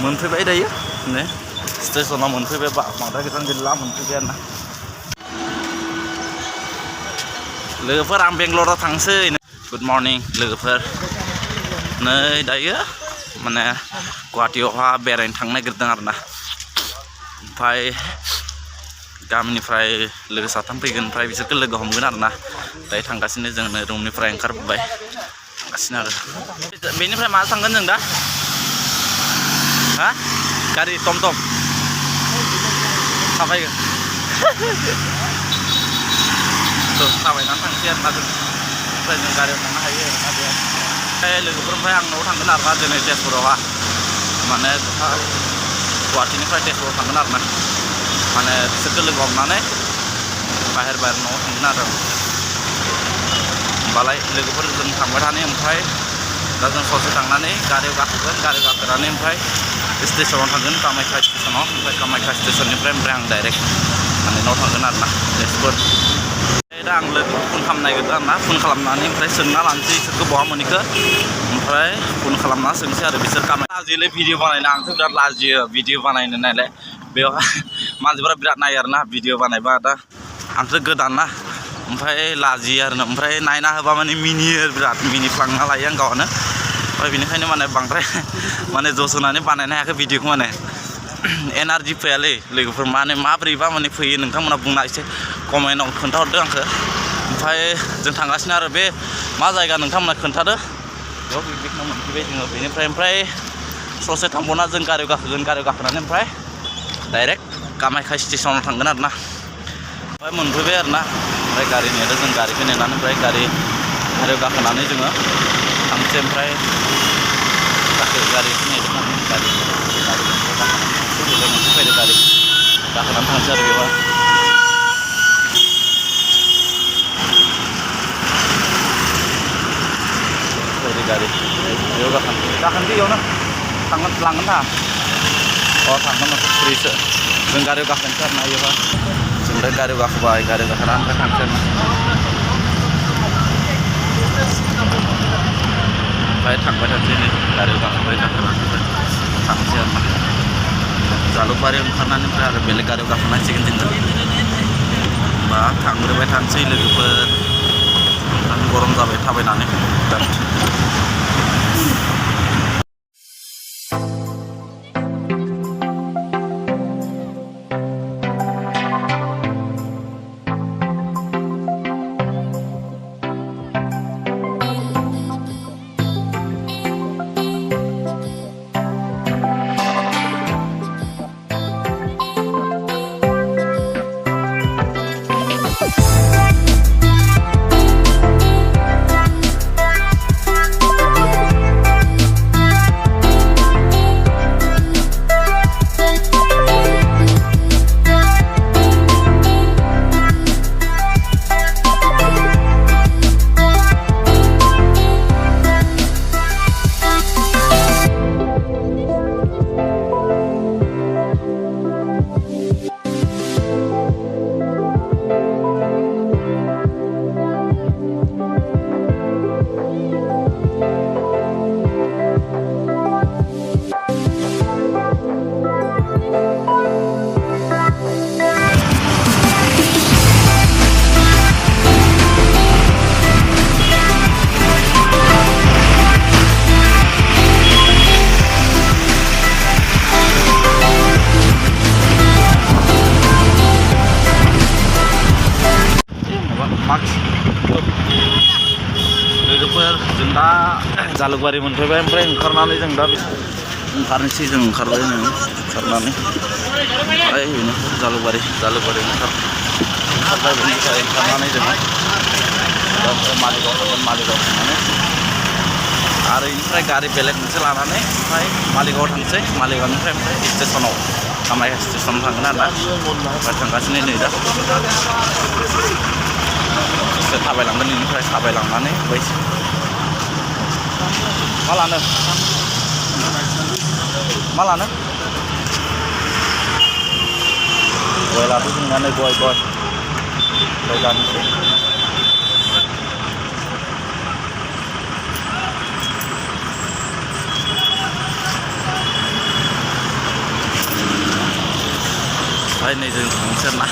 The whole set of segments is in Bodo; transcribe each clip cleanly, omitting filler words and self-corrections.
मोनफैबाय दायो ने स्टेशनाव मोनफैबाय बांद्राय गोजान गैला मोनफैबाय आरोना लोगोफोर आं बेंगलराव थांसै गुड मर्निं लोगोफोर नै दायो माने गुवाहाटीयावहा बेरायनो थांनो नागिरदों आरोना ओमफ्राय गामिनिफ्राय लोगो साथाम फैगोन ओमफ्राय बिसोरखौ लोगो हमगोन आरोना दायो थांगासिनो जोंनो रुमनिफ्राय ओंखारबोबाय थांगासिनो आरो बेनिफ्राय माजों थांगोन जों दा हा गारि टम टम थाबायगोन थाबायनानै थांसै आरोना जों ओमफ्राय जों गारियाव थांनो हायो आरोना बेयाव ओमफ्राय लोगोफोरनिफ्राय आं न'आव थांगोन आरोना दिनै तेजपुरावहा माने गुवाहाटीनिफ्राय तेजपुराव थांगोन आरोना माने बिसोरखौ लोगो हमनानै बाहेर न'आव थांगोन आरो होमबालाय लोगोफोरजों थांबाय थानाय ओमफ्राय दा जों ससे थांनानै गारियाव गाखोगोन गारियाव गाखोनानै ओमफ्राय स्टेशनाव थांगोन कामाख्या स्टेशनाव ओमफ्राय कामाख्या स्टेशननिफ्राय ओमफ्राय आं डाइरेक्ट माने न'आव थांगोन आरोना तेजपुर दा आं लोगोखौ फन खालामनो नागिरदों आरोना फन खालामनानै ओमफ्राय सोंना लानोसै बिसोरखौ बहा मोनहैखो ओमफ्राय फन खालामना सोंसै आरो बिसोर लाजियोलै भिडिअ बानायनो आंथ' बिराद लाजियो भिडिअ बानायनो नालाय बेवहाय मानसिफोरा बिराद नायो आरोना भिडिअ बानायबा दा आंथ' गोदान ना ओमफ्राय लाजियो आरो ओमफ्राय नायना होबा माने मिनियो बिराद मिनिफ्लांना लायो आं गावनो ओमफ्राय बेनिखायनो माने बांद्राय माने जस होनानै बानायनो हायाखै भिडिअखौ माने एनार्जि फैयालै लोगोफोर माने माब्रैबा माने फैयो नोंथांमोना बुंना एसे कमेन्टआव खोन्थाहरदो आंखौ ओमफ्राय जों थांगासिनो आरो बे मा जायगा नोंथांमोना खोन्थादो बेयाव बेखौनो मोनफैबाय जोङो बेनिफ्राय ओमफ्राय ससे थांबावना जों गारियाव गाखोगोन गारियाव गाखोनानै ओमफ्राय डाइरेक्ट कामाख्या स्टेशनाव थांगोन आरोना ओमफ्राय मोनफैबाय आरोना ओमफ्राय गारि नेदो जों गारिखौ नेनानै ओमफ्राय गारियाव गाखोनानै जोङो थांसै ओमफ्राय गारिखौ नेदों गारि मोनफैबाय गारि गाखोनानै थांसै आरो बेवहाय गारि बेयाव गाखोनोसै इयावनो लांगोन ना थांगोन फ्रिसो जों गारियाव गाखोनोसै आरोना इयावहा जों दा गारियाव गाखोबाय गारियाव गाखोनानै ओमफ्राय थांसै ओमफ्राय थांबाय थानोसै नै गारियाव गाखोबाय गाखोनानै थांसै आरोना जालुकबारि ओंखारनानै ओमफ्राय आरो बेलेग गारियाव गाखोनांसिगोन जोङो होमबा थांग्रोबाय थानोसै लोगोफोर गरम जाबाय थाबायनानै लोगोफोर जों दा जालुकबारि मोनफैबाय ओमफ्राय ओंखारनानै जों दा ओंखारनोसै जों ओंखारबाय ओंखारनानै ओमफ्राय बेनो जालुकबारि ओंखारबाय बेनिफ्राय ओंखारनानै जोङो दा मालिगाव थांगोन मालिगाव थांनानै आरो बेनिफ्राय गारि बेलेग मोनसे लानानै ओमफ्राय मालिगाव थांसै मालिगावनिफ्राय ओमफ्राय स्टेशनाव कामाख्या स्टेशनाव थांगोन आरोना ओमफ्राय थांगासिनो नै दा थाबायलांगोन बेनिफ्राय थाबायलांनानै बै मा लानो गय लाबो जोंनानै गय जानोसै ओमफ्राय नै जों थांनोसै आरोना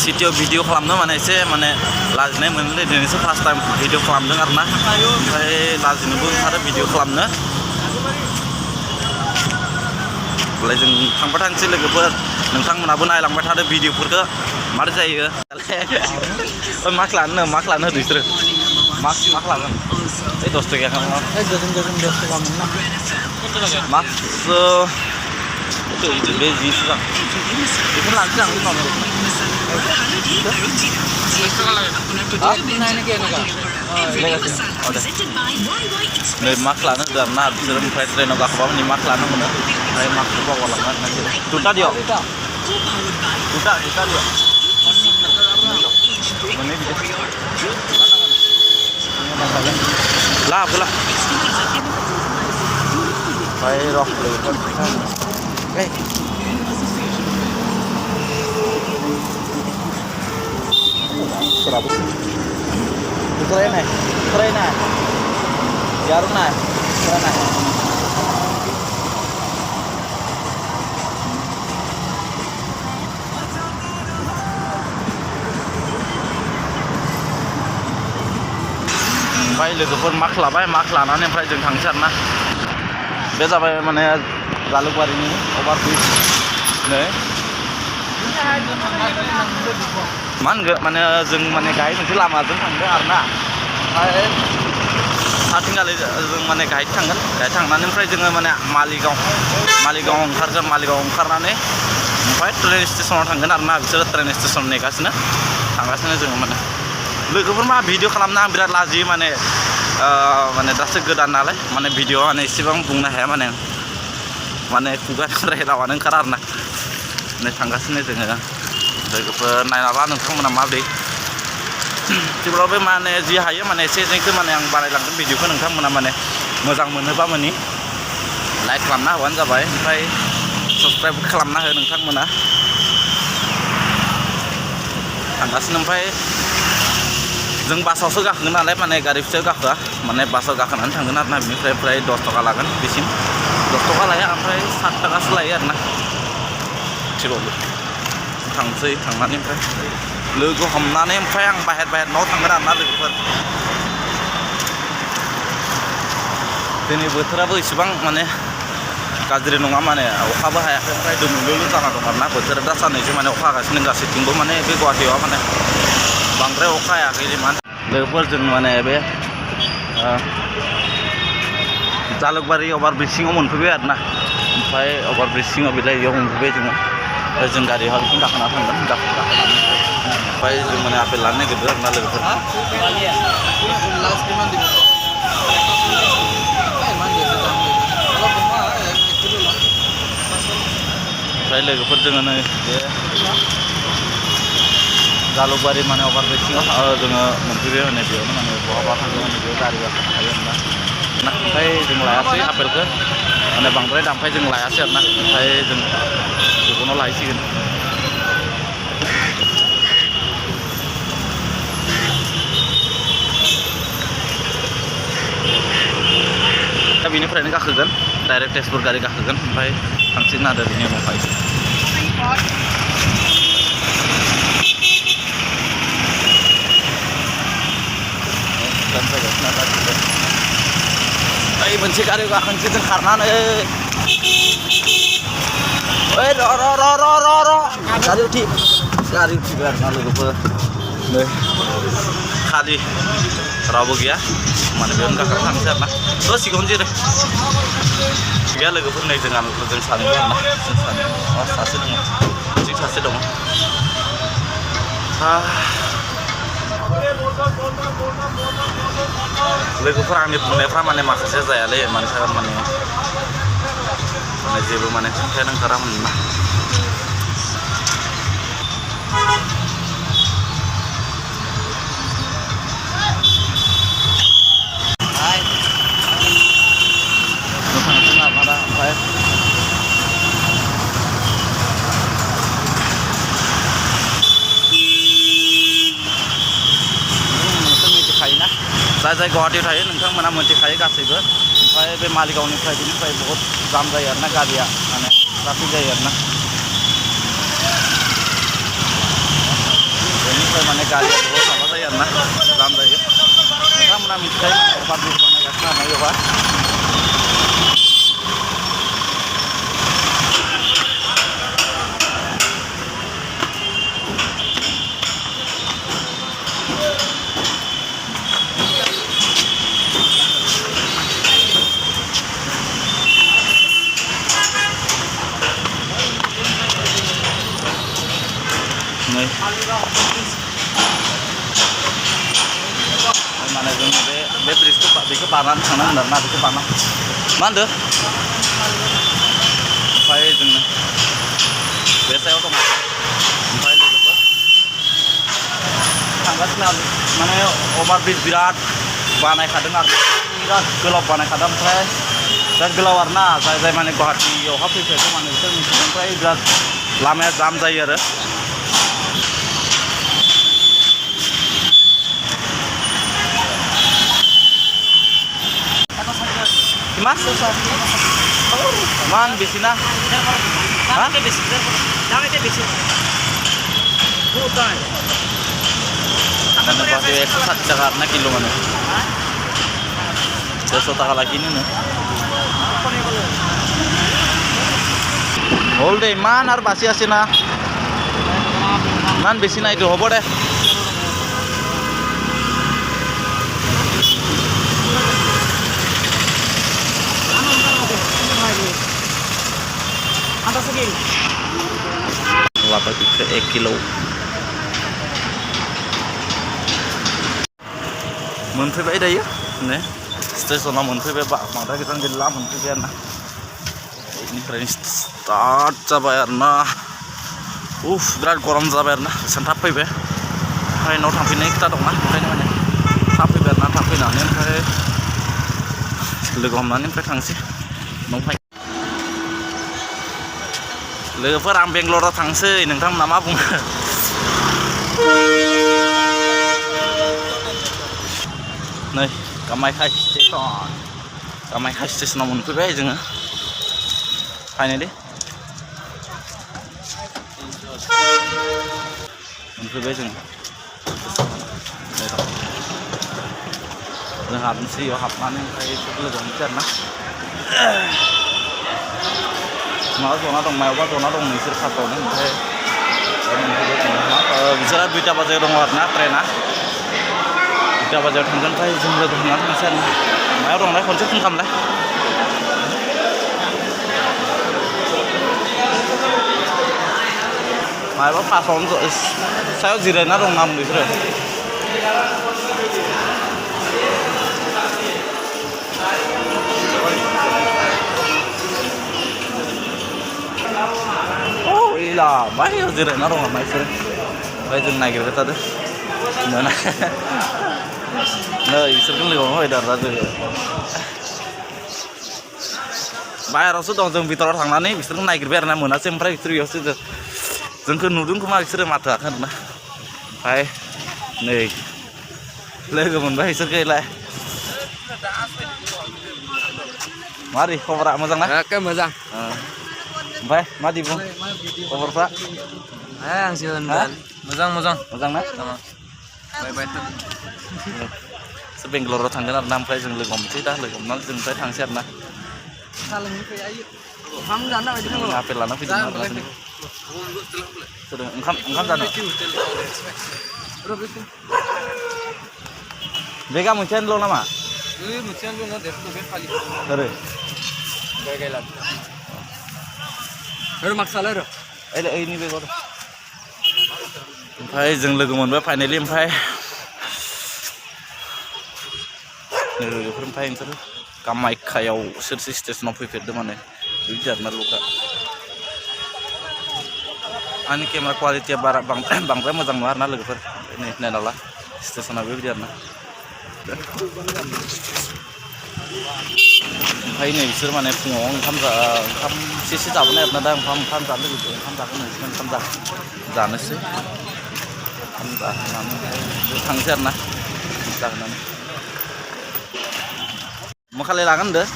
सिटियाव भिडिअ खालामनो माने एसे माने लाजिनाय मोनोलै दिनैसो फार्स्ट टाइम भिडिअ खालामदों आरोना ओमफ्राय लाजिनोबो ओंखारो भिडिअ खालामनो होमबालाय जों थांबा थांसै लोगोफोर नोंथांमोनाबो नायलांबाय थादो भिडिअफोरखौ मारै जायो मास्क लानो होदो बिसोरो मास्क लागोन ओइ 10 टाका खालामो ओइ गोजोन 10 टाका मोनना mask itu beli itu kan itu langsung udah nih maklana udah nah bisa mulai tren agak apa nih maklana mana kayak maklana bawa langan nanti tuta dia tuta dia mana lah pula kayak rock level Seratus. Keren nih, jarum nih, keren nih. Oke, लोगोफोर मार्क लाबाय मार्क लानानै ओमफ्राय जों थांसै आरोना बे जाबाय माने जालुकबारिनि अभारब्रिज नै मा होनगोन माने जों माने गाहाय मोनसे लामाजों थांदों आरोना ओमफ्राय आथिंगालि जों माने गाहाय थांगोन गाहाय थांनानै ओमफ्राय जोङो माने मालिगाव ओंखारनानै ओमफ्राय ट्रेन स्टेसनाव थांगोन आरोना बिसोरो ट्रेन स्टेसन नेगासिनो थांगासिनो जोङो माने लोगोफोर मा भिडिअ खालामनो आं बिराद लाजियो माने दासो गोदान नालाय माने भिडिअ माने एसेबां बुंनो हाया माने खुगानिफ्राय रावानो ओंखारा आरोना नै थांगासिनो जोङो लोगोफोर नायना ला नोंथांमोना माबोरै थेवब्लाबो माने जि हायो माने एसे एनैखौ माने आं बानायलांगोन भिडिअखौ नोंथांमोना माने मोजां मोनोबा माने लाइक खालामना होबानो जाबाय ओमफ्राय साबस्क्राइब खालामना हो नोंथांमोना थांगासिनो ओमफ्राय जों बासावसो गाखोगोन नालाय माने गारि फिसायाव गाखोआ माने बासाव गाखोनानै थांगोन आरोना बिनिफ्राय ओमफ्राय 10 टाका लागोन बिसिम 10 टाका लाया ओमफ्राय 7 टाकासो लायो आरोना थेवबाबो थांसै थांनानै ओमफ्राय लोगो हमनानै ओमफ्राय आं बाहेर न'आव थांगोन आरोना लोगोफोर दिनै बोथोराबो इसेबां माने गाज्रि नङा माने अखाबो हायाखै ओमफ्राय दोमैलुलु जाना दं आरोना बोथोरा दा साननैसो माने अखा हागासिनो गासैथिंबो माने बे गुवाहाटीयाव माने बांद्राय अखा हायाखै माने लोगोफोर जों माने बे जालुकबारि अभारब्रिजसिङाव मोनफैबाय आरोना ओमफ्राय अभारब्रिजसिङाव बेयाव मोनफैबाय जों गारियाव बिथिं गाखोना थांगोन गाखोनानै ओमफ्राय जों माने आपेल लानो नागिरदों आरोना लोगोफोर ओमफ्राय लोगोफोर जोङो नै बे जालुकबारि माने अभारब्रिजसिङाव जोङो मोनफैबाय माने बेयावनो माने बहाबा थांगोन माने बेयाव गारि गाखोनो हायो आरोना ओमफ्राय जों लायासै आपेलखौ माने बांद्राय दामखाय जों लायासै आरोना ओमफ्राय जों गुबुनाव लायसिगोन दा बेनिफ्रायनो गाखोगोन डाइरेक्ट तेजपुर गारि गाखोगोन ओमफ्राय थांसिगोन आरो बिनि उनावहाय ओइ मोनसे गारियाव गाखोनोसै जों खारनानै ओइ र' गारि उथिबाय आरोना लोगोफोर नै खालि रावबो गैया माने बेयावनो गाखोना थांसै आरोना दसेखौनो जेरै गैया लोगोफोर नै जों सानै आरोना सासे दङ जों सासे दङ लोगोफोर आंनि बुंनायफ्रा माने माखासे जायालै मानसिया माने जेबो माने खोथायानो ओंखारामोन ना ओमफ्राय जाय गुवाहाटीयाव थायो नोंथांमोना मोनथिखायो गासैबो ओमफ्राय बे मालिगावनिफ्राय बिनिफ्राय बहुत जाम जायो आरोना गारिया माने ट्राफिक जायो आरोना थांनायनिफ्राय माने गारिया बहुत माबा जायो आरोना जाम जायो नोंथांमोना मिथिखायो अभारब्रिज बानायगासिनो आरोना बेवहाय माने जों बे ब्रिजखौ बेखौ बारनानै थांनांगोन आरोना बेखौ बारना मा होनदों ओमफ्राय जोंनो बे सायाव दङ ओमफ्राय लोगोफोर थांगासिनो आरो माने अभारब्रिज बिराद बानायखादों आरो बिराद गोलाव बानायखादों ओमफ्राय बिराद गोलाव आरोना जाय माने गुवाहाटीयावहा फैफेरदों माने बिसोर मिथिदों ओमफ्राय बिराद लामाया जाम जायो आरो Mas, man bisina, hah? Jangan itu bisi. Bukan. Akan berarti exercise karena kilo mana? 100 টাকা lagi nih. Hold deh, man har basi asina. Man bisina itu hobo deh. Lapa juga 1 kilo. Moनफैबाय दायो ने स्टेशनाव मोनफैबाय बांद्राय गोजान गैला मोनफैबाय आरोना बेनिफ्राय स्टार्ट जाबाय आरोना बिराद गरम जाबाय आरोना एसेबां थाब फैबाय ओमफ्राय न'आव थांफिननाय खोथा दंना ओंखायनो माने थाब फैबाय आरोना थाब फैनानै ओमफ्राय लोगो हमनानै ओमफ्राय थांसै न'आव फै लोगोफोर आं बेंगलराव थांसै नोंथांमोना मा बुङो नै कामाख्या स्टेशनाव मोनफैबाय जोङो फाइनालि मोनफैबाय जों हाबनोसै बेयाव हाबनानै ओमफ्राय लोगो हमनोसै आरोना माबा जना दं मायावबा जना दं नोंसोर फार्स्टआवनो ओमफ्राय बिसोरा 2टा बाजियाव दङ आरोना ट्रेना 2टा बाजियाव थांगोन ओमफ्राय जों लोगो हमनानै थांसै आरोना मायाव दंलाय खनसे फन खालामलाय मायाबा फार्स्टआवनो सायाव जिरायना दं नाम बिसोरो बाहेरायाव जिरायना दं नामा बिसोरो ओमफ्राय जों नागिरबाय थादों मोना नै बिसोरखौ लोगो हमफैदों आरोना जोङो बाहेरायावसो दं जों भितराव थांनानै बिसोरखौ नागिरबाय आरोना मोनासै ओमफ्राय बिसोर बेयावसो जोंखौ नुदों खोमा बिसोरो माथो होआखै आरोना ओमफ्राय नै लोगो मोनबाय बिसोरखौलाय मारै खबरा मोजां ना मोजां ओमफ्राय मा दिबुं खबरफ्रा मोजां ना बाय बेंगलराव थांगोन आरोना ओमफ्राय जों लोगो हमनोसै दा लोगो हमनानै जों ओमफ्राय थांसै आरोना आपेल लाना फैदों आरोना ओंखाम जानो बेगा मोनसेयानोल' नामा ओमफ्राय जों लोगो मोनबाय फाइनालि ओमफ्राय लोगोफोर ओमफ्राय नोंसोर कामाख्यायाव सोरसो स्टेशनाव फैफेरदों माने बिदि आरोना ल'खा आंनि केमेरा क्वालिटिया बांद्राय मोजां नङा आरोना लोगोफोर नै नायनाला स्टेशना बेबायदि आरोना ओमफ्राय नै बिसोर माने फुङाव ओंखाम एसे जाबोनाय आरोना दा ओंखाम जानो लुगैदों ओंखाम जागोन ओंखाम जानोसै ओंखाम जानानै थांसै आरोना जाहोनानै मा खालाय लागोन होनदों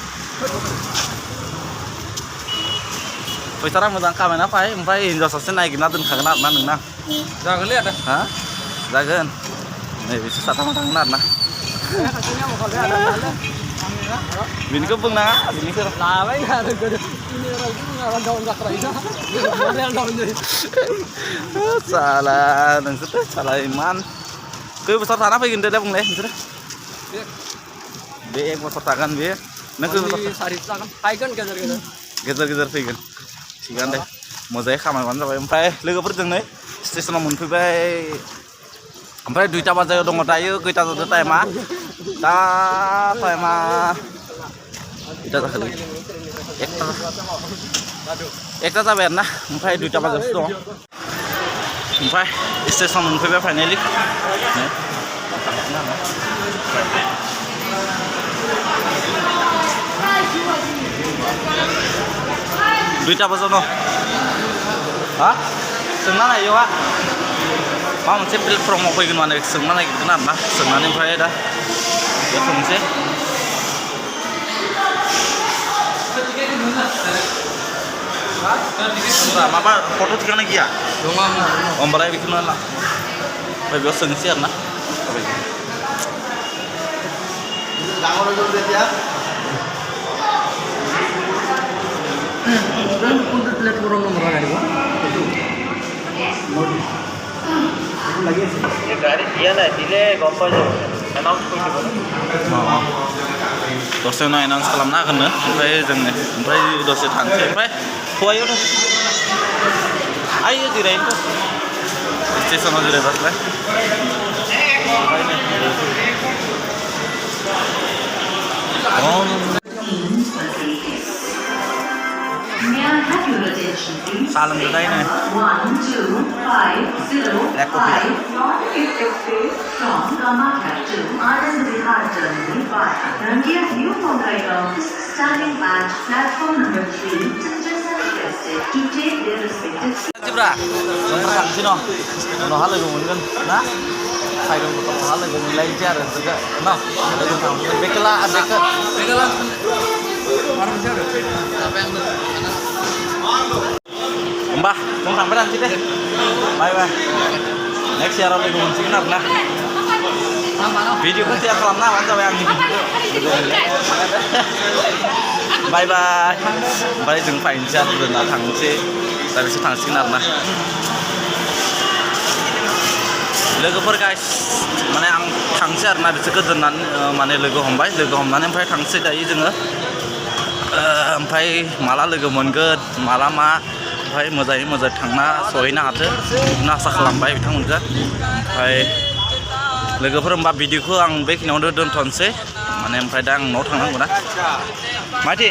फैसारा मोजां खामायना फै ओमफ्राय हिनजाव सासे नागिरना दोनखागोन आरोना नोंना जागोनलै आदा हा जागोन नै बिसोर साथामा थांगोन आरोना बिनिखौ बुंनाङा बिनिखौ लाबाय आरो गोदो ini orang itu nggak daun zakraya ada yang daun jadi salah नोंसोर salah iman खै बोसोर थाना फैगोन दे बुंलाय नोंसोर बे 1 बोसोर थागोन बे नों खै बोसोर सारि थागोन फैगोन गेजेर फैगोन थिगानो दे मोजाङै खामायबानो जाबाय ओमफ्राय लोगोफोरजों नै स्टेसनाव मोनफैबाय ओमफ्राय 2टा बाजायाव दङ दायो खैथा जादों टाइमा दा टाइमा खैथा जाखोलै 1टा जाबाय आरोना ओमफ्राय 2टा बाजायावसो दङ ओमफ्राय स्टेसन मोनफैबाय फाइनालि दुइटा बाजायाव दं हा सोंना नायो मा मोनसे प्लेटफर्माव फैगोन माने सोंना नागिरगोन आरोना सोंनानै ओमफ्राय दा बे थांनोसै माबा फट' थिखांनाय गैया दङ होमबालाय बेखौनो ला ओमफ्राय बेयाव सोंसै आरोना प्लेटफर्म nomor ada gua गाड़ी दिया ना दिले गम्पा जो एनाउन्स खालामो दसे उनाव एनाउन्स खालामना होगोननो ओमफ्राय जोंनो ओमफ्राय दसे थांसै ओमफ्राय हौवायाव दं आयो जिरायनोथ' स्टेसनाव जिरायबासलाय साहा लोंदोदाय नै ब्लेक कफि मानसिफ्रा जोंबो थांसै न' उनावहा लोगो मोनगोन ना साइकेल उनावहा लोगो मोनलायनोसै आरो न' लोगो थांगोन बेखौ होमबा जों थांबाय थानोसै दे बाय बाय नेक्स्ट इयाराव लोगो मोनसिगोन आरोना भिडिअखौ शेयार खालामना होबानो जाबाय आंनि भिडिअखौ बाय बाय ओमफ्राय जों फैनोसै आरो ना थांनोसै दा बिसोर थांसिगोन आरोना लोगोफोर गाइस माने आं थांसै आरोना बिसोरखौ दोननानै माने लोगो हमनानै ओमफ्राय थांसै दायो जोङो ओमफ्राय माला लोगो मोनगोन माला मा ओमफ्राय मोजाङै थांना सहैनो हाथों बेखौनो आसा खालामबाय बिथांमोनखौ ओमफ्राय लोगोफोर होमबा भिडिअखौ आं बेखिनियावनो दोनथ'नोसै माने ओमफ्राय दा आं न'आव थांनांगौ ना माथि